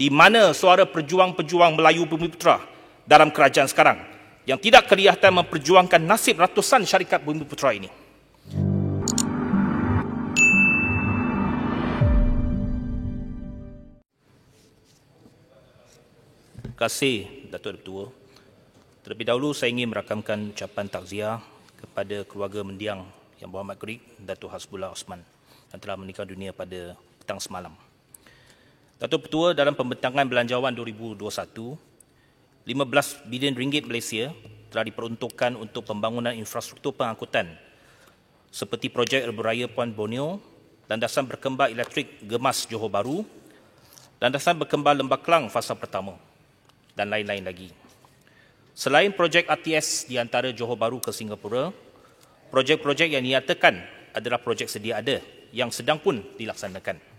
di mana suara pejuang-pejuang Melayu Bumiputera dalam kerajaan sekarang yang tidak kelihatan memperjuangkan nasib ratusan syarikat Bumiputera ini. Terima kasih, Datuk Ketua. Terlebih dahulu saya ingin merakamkan ucapan takziah kepada keluarga mendiang Yang Berhormat Kerik Datuk Hasbullah Osman yang telah meninggal dunia pada petang semalam. Datuk Ketua, dalam pembentangan belanjawan 2021, 15 bilion ringgit Malaysia telah diperuntukkan untuk pembangunan infrastruktur pengangkutan seperti projek Lebuh Puan Borneo, landasan berkembar elektrik Gemas Johor Bahru, landasan berkembar Lembah Kelang fasa pertama dan lain-lain lagi. Selain projek RTS di antara Johor Bahru ke Singapura, projek-projek yang dinyatakan adalah projek sedia ada yang sedang pun dilaksanakan.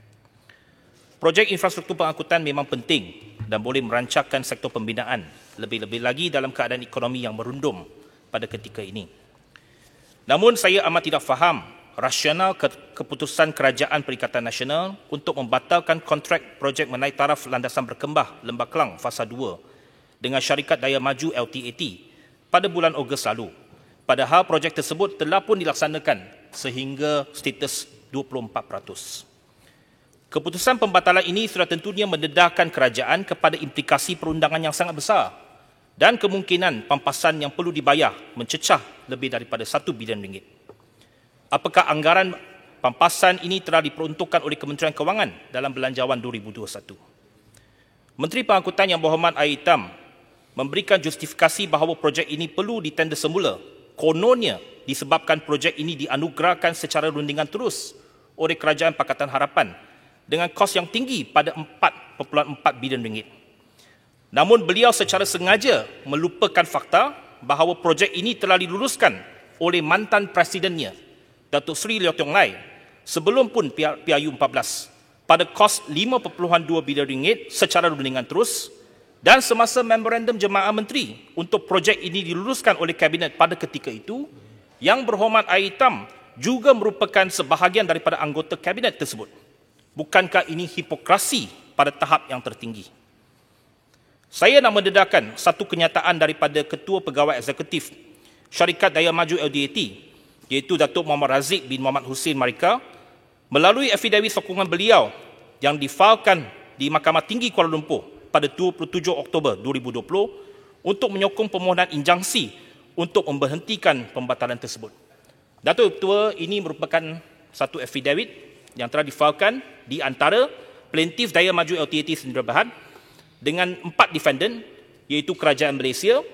Projek infrastruktur pengangkutan memang penting dan boleh merancangkan sektor pembinaan, lebih-lebih lagi dalam keadaan ekonomi yang merundum pada ketika ini. Namun saya amat tidak faham rasional keputusan Kerajaan Perikatan Nasional untuk membatalkan kontrak projek menaik taraf landasan berkembang Lembah Kelang Fasa 2 dengan syarikat Daya Maju LTAT pada bulan Ogos lalu. Padahal projek tersebut telah pun dilaksanakan sehingga status 24%. Keputusan pembatalan ini sudah tentunya mendedahkan kerajaan kepada implikasi perundangan yang sangat besar dan kemungkinan pampasan yang perlu dibayar mencecah lebih daripada 1 bilion ringgit. Apakah anggaran pampasan ini telah diperuntukkan oleh Kementerian Kewangan dalam belanjawan 2021? Menteri Pengangkutan Yang Berhormat Air Hitam memberikan justifikasi bahawa projek ini perlu ditender semula. Kononnya disebabkan projek ini dianugerahkan secara rundingan terus oleh Kerajaan Pakatan Harapan dengan kos yang tinggi pada 4.4 bilion ringgit. Namun beliau secara sengaja melupakan fakta bahawa projek ini telah diluluskan oleh mantan presidennya, Datuk Seri Leong Tiong Lai, sebelum pun PRU 14 pada kos 5.2 bilion ringgit secara rundingan terus, dan semasa memorandum jemaah menteri untuk projek ini diluluskan oleh Kabinet pada ketika itu, Yang Berhormat Air Hitam juga merupakan sebahagian daripada anggota Kabinet tersebut. Bukankah ini hipokrasi pada tahap yang tertinggi? Saya nak mendedahkan satu kenyataan daripada Ketua Pegawai Eksekutif Syarikat Daya Maju LDAT, iaitu Datuk Muhammad Raziq bin Muhammad Hussein Marika, melalui affidavit sokongan beliau yang difailkan di Mahkamah Tinggi Kuala Lumpur pada 27 Oktober 2020 untuk menyokong permohonan injangsi untuk memberhentikan pembatalan tersebut. Datuk Ketua, ini merupakan satu affidavit yang telah difailkan di antara plaintiff Daya Maju LTAT Sdn Bhd dengan 4 defendant, iaitu Kerajaan Malaysia,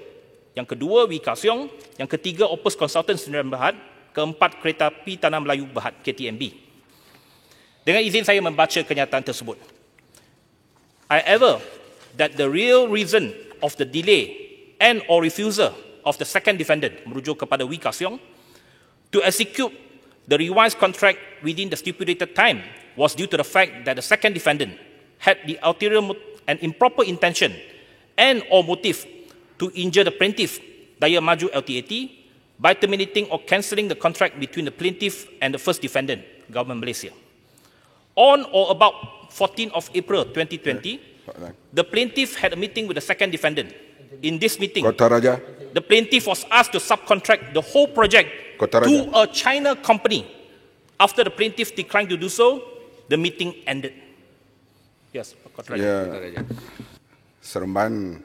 yang kedua Wee Ka Siong, yang ketiga Opus Consultants Sdn Bhd, keempat Kereta Api Tanah Melayu Berhad KTMB. Dengan izin saya membaca kenyataan tersebut. I aver that the real reason of the delay and or refusal of the second defendant, merujuk kepada Wee Ka Siong, to execute the revised contract within the stipulated time was due to the fact that the second defendant had the ulterior and improper intention and or motive to injure the plaintiff, Daya Maju LTAT, by terminating or cancelling the contract between the plaintiff and the first defendant, Government Malaysia. On or about 14th of April 2020, the plaintiff had a meeting with the second defendant. In this meeting, the plaintiff was asked to subcontract the whole project to a China company. After the plaintiff declined to do so, the meeting ended. Yes, Kota Raja. Ya, Seremban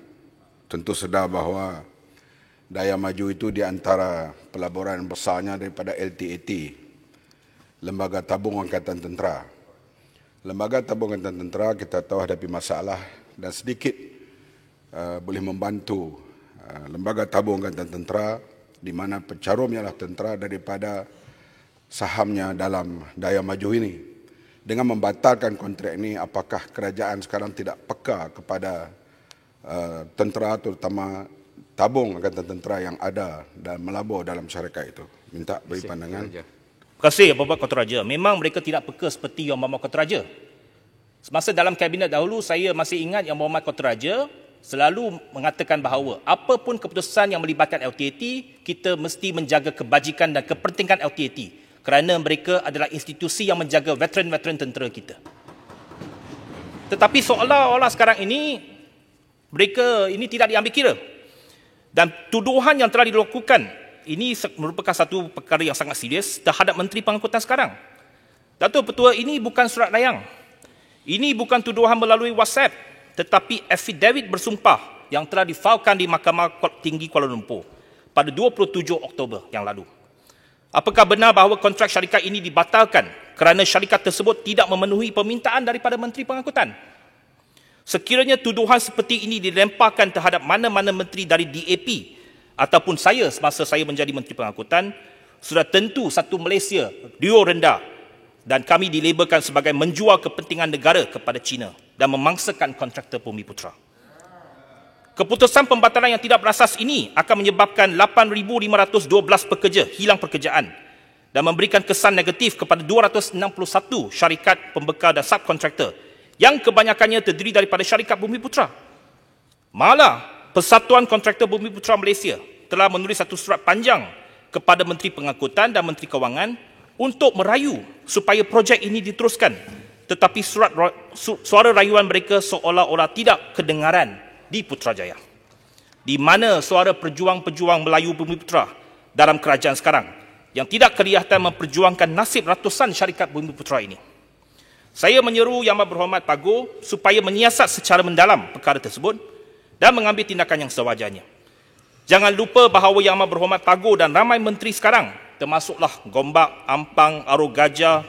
tentu sedar bahawa Daya Maju itu di antara pelaburan besarnya daripada LTAT, Lembaga Tabung Angkatan Tentera. Lembaga Tabung Angkatan Tentera kita tahu hadapi masalah dan sedikit boleh membantu Lembaga Tabung Angkatan Tentera, di mana pencarum ialah tentera daripada sahamnya dalam Daya Maju ini. Dengan membatalkan kontrak ini, apakah kerajaan sekarang tidak peka kepada tentera, terutama tabung Angkatan Tentera yang ada dan melabur dalam syarikat itu? Minta beri pandangan. Terima kasih, Bapak Kota Raja. Memang mereka tidak peka seperti Yang Berhormat Kota Raja. Semasa dalam Kabinet dahulu, saya masih ingat Yang Berhormat Kota Raja selalu mengatakan bahawa apapun keputusan yang melibatkan LTAT, kita mesti menjaga kebajikan dan kepentingan LTAT kerana mereka adalah institusi yang menjaga veteran-veteran tentera kita. Tetapi seolah-olah sekarang ini mereka ini tidak diambil kira. Dan tuduhan yang telah dilakukan ini merupakan satu perkara yang sangat serius terhadap Menteri Pengangkutan sekarang. Datuk Petua, ini bukan surat layang. Ini bukan tuduhan melalui WhatsApp, tetapi affidavit bersumpah yang telah difailkan di Mahkamah Tinggi Kuala Lumpur pada 27 Oktober yang lalu. Apakah benar bahawa kontrak syarikat ini dibatalkan kerana syarikat tersebut tidak memenuhi permintaan daripada Menteri Pengangkutan? Sekiranya tuduhan seperti ini dilemparkan terhadap mana-mana menteri dari DAP ataupun saya semasa saya menjadi Menteri Pengangkutan, sudah tentu satu Malaysia rio rendah dan kami dilabelkan sebagai menjual kepentingan negara kepada China dan memangsakan kontraktor Bumiputra. Keputusan pembatalan yang tidak berasas ini akan menyebabkan 8,512 pekerja hilang pekerjaan dan memberikan kesan negatif kepada 261 syarikat pembekal dan subkontraktor yang kebanyakannya terdiri daripada syarikat Bumiputra. Malah, Persatuan Kontraktor Bumiputra Malaysia telah menulis satu surat panjang kepada Menteri Pengangkutan dan Menteri Kewangan untuk merayu supaya projek ini diteruskan. Tetapi suara rayuan mereka seolah-olah tidak kedengaran di Putrajaya. Di mana suara pejuang-pejuang Melayu Bumiputra dalam kerajaan sekarang yang tidak kelihatan memperjuangkan nasib ratusan syarikat Bumiputra ini. Saya menyeru Yang Amat Berhormat Pago supaya menyiasat secara mendalam perkara tersebut dan mengambil tindakan yang sewajarnya. Jangan lupa bahawa Yang Amat Berhormat Pago dan ramai menteri sekarang, termasuklah Gombak, Ampang, Arul Gajah,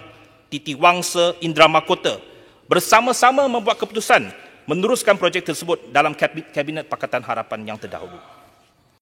Titi Wangsa, Indra Mahkota, bersama-sama membuat keputusan meneruskan projek tersebut dalam Kabinet Pakatan Harapan yang terdahulu.